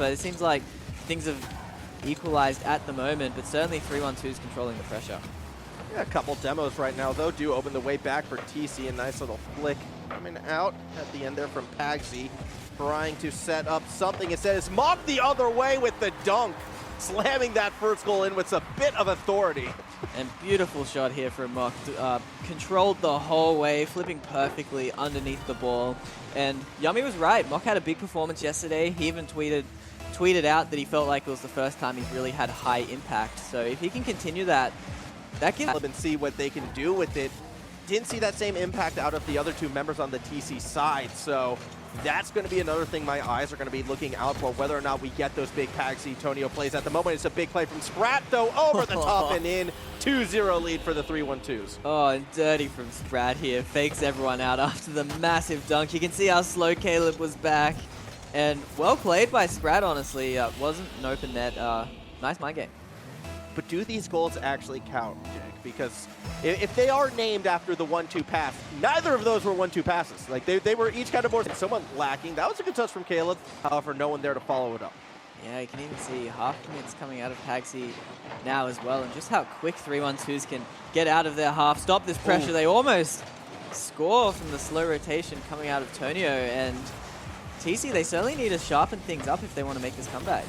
But it seems like things have equalized at the moment, but certainly 3-1-2 is controlling the pressure. Yeah, a couple demos right now, though, do open the way back for Tici. A nice little flick coming out at the end there from Pagsy, trying to set up something. Instead, it's Mock the other way with the dunk, slamming that first goal in with a bit of authority. And beautiful shot here from Mock. Controlled the whole way, flipping perfectly underneath the ball. And Yummy was right. Mock had a big performance yesterday. He even tweeted out that he felt like it was the first time he's really had high impact. So if he can continue that gives... And see what they can do with it. Didn't see that same impact out of the other two members on the TC side. So that's going to be another thing my eyes are going to be looking out for, whether or not we get those big Pagsy Tonio plays. At the moment, it's a big play from Sprat, though, over the top and in. 2-0 lead for the 3-1-2s. Oh, and dirty from Sprat here. Fakes everyone out after the massive dunk. You can see how slow Caleb was back. And well played by Sprat, honestly. Wasn't an open net. Nice mind game. But do these goals actually count, Jake? Because if they are named after the 1-2 pass, neither of those were 1-2 passes. Like, they were each kind of more somewhat lacking. That was a good touch from Caleb. However, no one there to follow it up. Yeah, you can even see half commits coming out of Pagsy now as well, and just how quick 3-1-2s can get out of their half, stop this pressure. Ooh. They almost score from the slow rotation coming out of Tonio, and TC, they certainly need to sharpen things up if they want to make this comeback.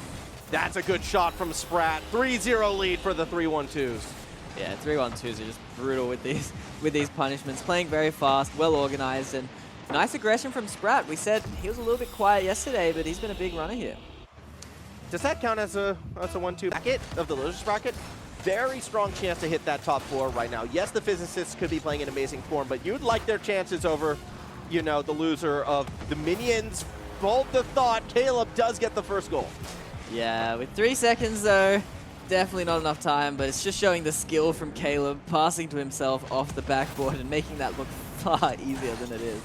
That's a good shot from Sprat. 3-0 lead for the 3-1-2s. Yeah, 3-1-2s are just brutal with these punishments. Playing very fast, well organized, and nice aggression from Sprat. We said he was a little bit quiet yesterday, but he's been a big runner here. Does that count as a 1-2 bracket of the losers bracket? Very strong chance to hit that top 4 right now. Yes, the physicists could be playing in amazing form, but you'd like their chances over, you know, the loser of the Minions. Hold the thought, Caleb does get the first goal. Yeah, with 3 seconds though, definitely not enough time, but it's just showing the skill from Caleb, passing to himself off the backboard and making that look far easier than it is.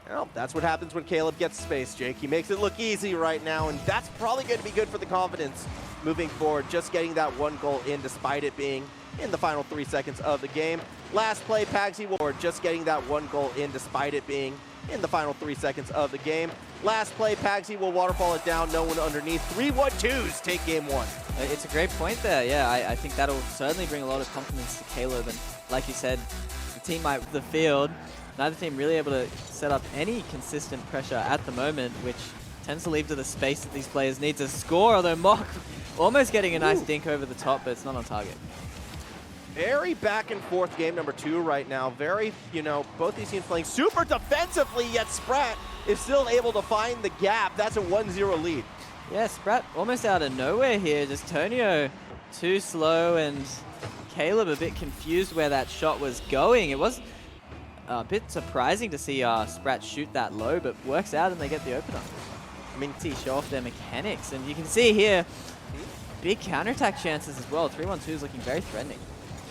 Well, that's what happens when Caleb gets space, Jake. He makes it look easy right now, and that's probably going to be good for the confidence moving forward. Just getting that 1 goal in despite it being in the final 3 seconds of the game. Last play, Pagsy will just getting that 1 goal in despite it being in the final 3 seconds of the game. Last play, Pagsy will waterfall it down, no one underneath. 3-1-2s take game 1. It's a great point there. Yeah, I think that'll certainly bring a lot of confidence to Caleb. And like you said, the team might the field. Neither team really able to set up any consistent pressure at the moment, which tends to leave to the space that these players need to score, although Mock almost getting a nice dink over the top, but it's not on target. Very back and forth game number 2 right now. Very, you know, both these teams playing super defensively, yet Sprat is still able to find the gap. That's a 1-0 lead. Yeah, Sprat almost out of nowhere here. Just Tonio too slow and Caleb a bit confused where that shot was going. It was a bit surprising to see Sprat shoot that low, but works out and they get the opener. I mean, see, show off their mechanics. And you can see here, big counterattack chances as well. 3-1-2 is looking very threatening.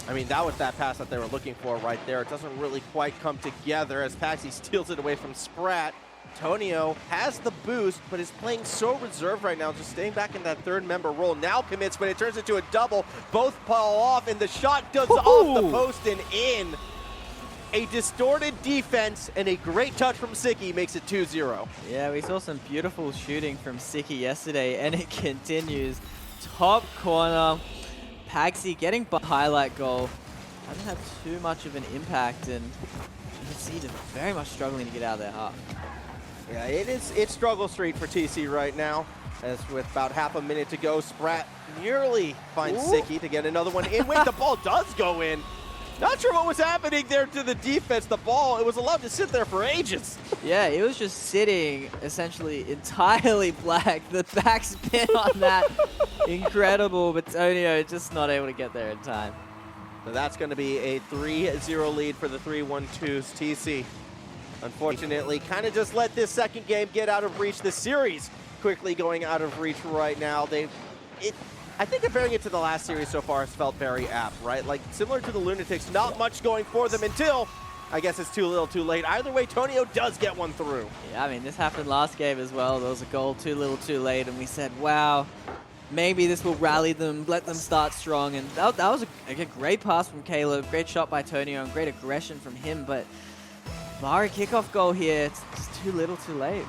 I mean, that was that pass that they were looking for right there. It doesn't really quite come together as Pagsy steals it away from Sprat. Tonio has the boost, but is playing so reserved right now, just staying back in that 3rd member role. Now commits, but it turns into a double. Both fall off, and the shot does off the post and in. A distorted defense and a great touch from Siki makes it 2-0. Yeah, we saw some beautiful shooting from Siki yesterday, and it continues. Top corner. Pagsy getting the highlight goal. Hasn't had too much of an impact, and you can see they're very much struggling to get out of their half. Yeah, it's struggle street for TC right now. As with about half a minute to go, Sprat nearly finds Siki to get another one in. Wait, the ball does go in. Not sure what was happening there to the defense. The ball, it was allowed to sit there for ages. Yeah, it was just sitting essentially entirely black. The backspin on that, incredible. But Tonio just not able to get there in time. So that's going to be a 3-0 lead for the 3-1-2s. TC, unfortunately, kind of just let this second game get out of reach. The series quickly going out of reach right now. I think comparing it to the last series so far has felt very apt, right? Like, similar to the Lunatics, not much going for them until, I guess it's too little too late. Either way, Tonio does get one through. Yeah, I mean, this happened last game as well. There was a goal too little too late, and we said, wow, maybe this will rally them, let them start strong. And that was a great pass from Caleb, great shot by Tonio, and great aggression from him. But bar a kickoff goal here, it's just too little too late.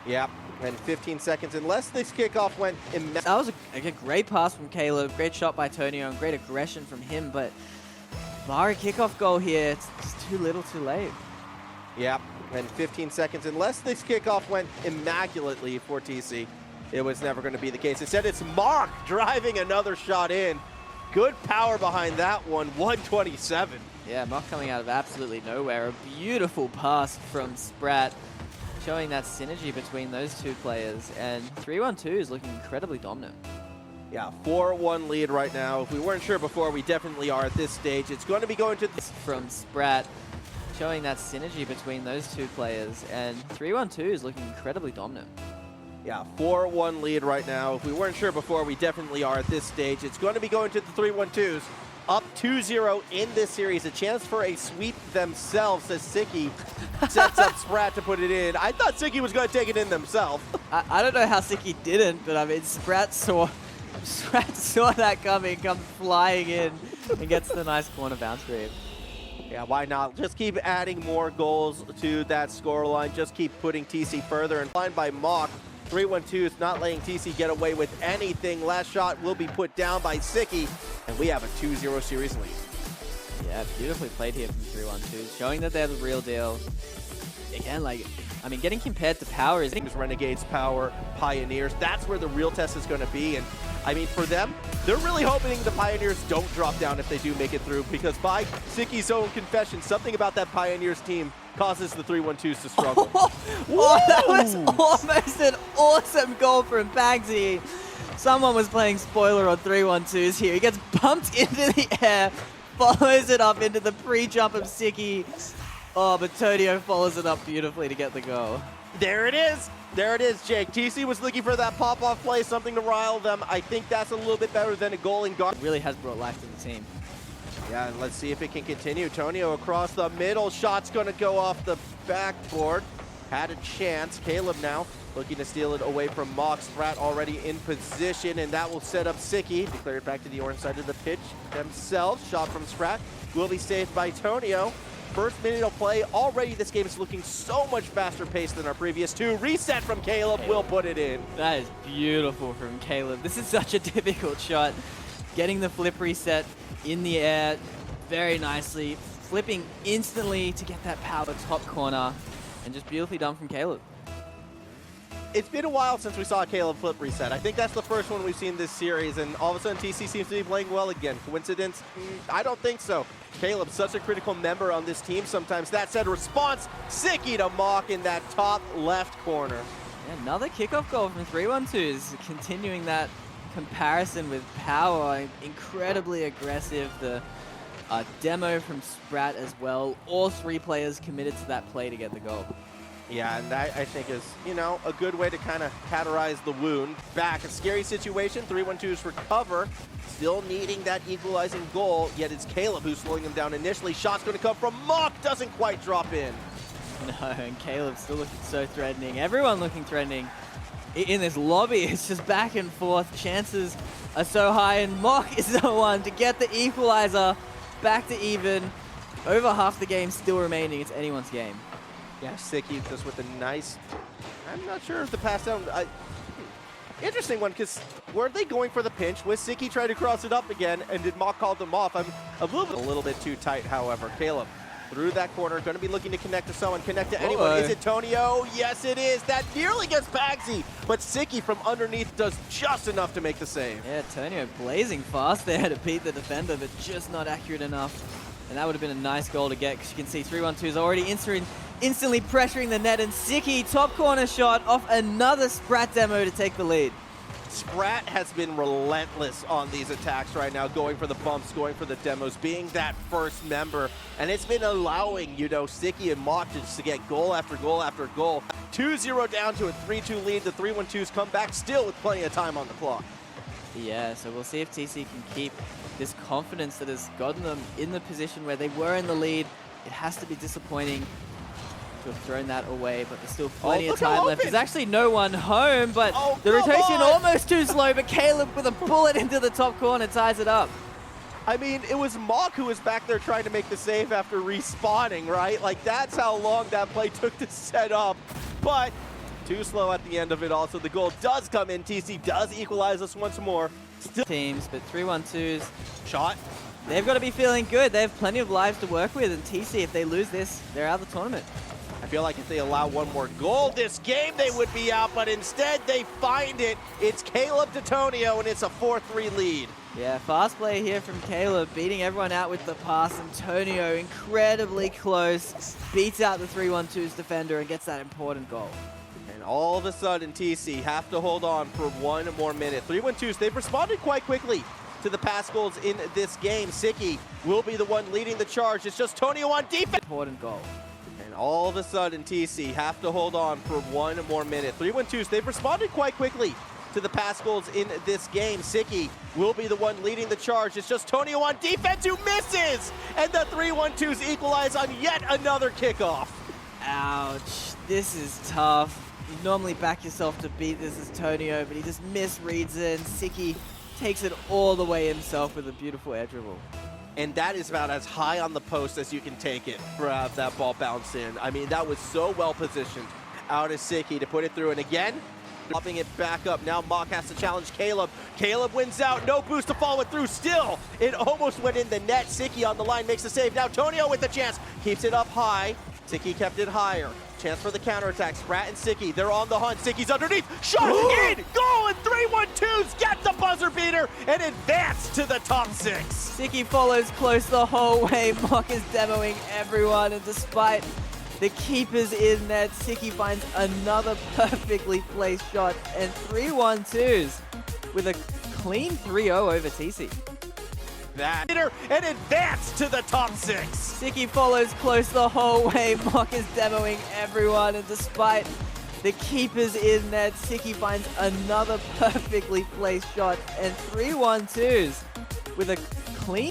Yep, and 15 seconds, unless this kickoff went That was a great pass from Caleb, great shot by Tonio, and great aggression from him, but Mari kickoff goal here, it's just too little too late. Yep, and 15 seconds, unless this kickoff went immaculately for Tici, it was never going to be the case. Instead, it's Mark driving another shot in. Good power behind that one, 127. Yeah, Mock coming out of absolutely nowhere. A beautiful pass from Sprat, showing that synergy between those two players. And 3-1-2 is looking incredibly dominant. Yeah, 4-1 lead right now. If we weren't sure before, we definitely are at this stage. It's going to be going to this from Sprat, showing that synergy between those two players. And 3-1-2 is looking incredibly dominant. Yeah, 4-1 lead right now. If we weren't sure before, we definitely are at this stage. It's going to be going to the 3-1-2s. Up 2-0 in this series. A chance for a sweep themselves as Tici sets up Sprat to put it in. I thought Tici was going to take it in themselves. I don't know how Tici didn't, but I mean, Sprat saw that coming, comes flying in, and gets the nice corner bounce read. Yeah, why not? Just keep adding more goals to that scoreline. Just keep putting Tici further. And line by Mock. 3-1-2 is not letting Tici get away with anything. Last shot will be put down by Siki, and we have a 2-0 series lead. Yeah, beautifully played here from 3-1-2, showing that they're the real deal. Again, like, I mean, getting compared to Power is... Renegades, Power, Pioneers, that's where the real test is going to be. And I mean, for them, they're really hoping the Pioneers don't drop down if they do make it through, because by Siki's own confession, something about that Pioneers team causes the 3-1-2s to struggle. Oh, that was almost an awesome goal from Pagsy. Someone was playing spoiler on 3-1-2s here. He gets bumped into the air, follows it up into the pre-jump of Siki. Oh, but Tonio follows it up beautifully to get the goal. There it is. There it is, Jake. Tici was looking for that pop-off play, something to rile them. I think that's a little bit better than a goal in guard. It really has brought life to the team. Yeah, and let's see if it can continue. Tonio across the middle. Shot's going to go off the backboard. Had a chance. Caleb now looking to steal it away from Mock. Sprat already in position, and that will set up Siki. Declare it back to the orange side of the pitch themselves. Shot from Sprat will be saved by Tonio. First minute of play. Already this game is looking so much faster paced than our previous two. Reset from Caleb will put it in. That is beautiful from Caleb. This is such a difficult shot. Getting the flip reset in the air very nicely. Flipping instantly to get that power top corner. And just beautifully done from Caleb. It's been a while since we saw Caleb flip reset. I think that's the first one we've seen this series, and all of a sudden Tici seems to be playing well again. Coincidence? I don't think so. Caleb's such a critical member on this team sometimes. That said, response, Siki to Mock in that top left corner. Yeah, another kickoff goal from 3-1-2s, continuing that comparison with Power. Incredibly aggressive. The demo from Sprat as well. All three players committed to that play to get the goal. Yeah, and that, I think, is, you know, a good way to kind of cauterize the wound. Back, a scary situation. 3-1-2s recover. Still needing that equalizing goal, yet it's Caleb who's slowing them down initially. Shot's going to come from Mock. Doesn't quite drop in. No, and Caleb still looking so threatening. Everyone looking threatening in this lobby. It's just back and forth. Chances are so high, and Mock is the one to get the equalizer. Back to even. Over half the game still remaining. It's anyone's game. Yeah, Siki just with a nice, I'm not sure if the pass down, interesting one, because were they going for the pinch? Was Siki trying to cross it up again, and did Mock call them off? I'm a little bit too tight, however. Caleb through that corner, going to be looking to connect to someone, connect to anyone. Is it Tonio? Yes, it is. That nearly gets Pagsy, but Siki from underneath does just enough to make the save. Yeah, Tonio blazing fast there to beat the defender, but just not accurate enough. And that would have been a nice goal to get, because you can see 3-1-2 is already instantly pressuring the net, and Siki top corner shot off another Sprat demo to take the lead. Sprat has been relentless on these attacks right now, going for the bumps, going for the demos, being that first member, and it's been allowing, you know, Siki and Mock to get goal after goal after goal. 2-0 down to a 3-2 lead. The 3-1-2s come back still with plenty of time on the clock. Yeah, so we'll see if Tici can keep this confidence that has gotten them in the position where they were in the lead. It has to be disappointing to have thrown that away, but there's still plenty of time left. There's actually no one home, but the rotation almost too slow, but Caleb with a bullet into the top corner ties it up. I mean, it was Mock who was back there trying to make the save after respawning, right? Like, that's how long that play took to set up. But Too slow at the end of it all, so the goal does come in. Tici does equalize us once more. Still Teams, but 3-1-2s, shot. they've got to be feeling good. They have plenty of lives to work with, and TC, if they lose this, they're out of the tournament. I feel like if they allow one more goal this game, they would be out, but instead they find it. It's Caleb to Tonio, and it's a 4-3 lead. Yeah, fast play here from Caleb, beating everyone out with the pass, and Tonio incredibly close, beats out the 3-1-2's defender and gets that important goal. And all of a sudden, TC have to hold on for one more minute. 3-1-2s, they've responded quite quickly to the pass goals in this game. Siki will be the one leading the charge. It's just Tonio on defense. Important goal. And all of a sudden, TC have to hold on for one more minute. 3-1-2s, they've responded quite quickly to the pass goals in this game. Siki will be the one leading the charge. It's just Tonio on defense who misses! And the 3-1-2s equalize on yet another kickoff. Ouch, this is tough. You normally back yourself to beat this as Tonio, but he just misreads it, and Siki takes it all the way himself with a beautiful air dribble. And that is about as high on the post as you can take it for that ball bounce in. I mean, that was so well positioned out of Siki to put it through. And again, popping it back up. Now Mock has to challenge Caleb. Caleb wins out. No boost to follow it through. Still, it almost went in the net. Siki on the line makes the save. Now Tonio with the chance. Keeps it up high. Siki kept it higher. Chance for the counterattack. Sprat and Siki, they're on the hunt. Siki's underneath. Shot in! Goal! And 3-1-2s get the buzzer beater and advance to the top 6. Siki follows close the whole way. Mock is demoing everyone, and despite the keepers in net, Siki finds another perfectly placed shot, and 3-1-2s with a clean 3-0 over TC. That and advance to the top 6. Siki follows close the whole way. Mock is demoing everyone, and despite the keepers in net, Tici finds another perfectly placed shot, and 3-1-2s with a clean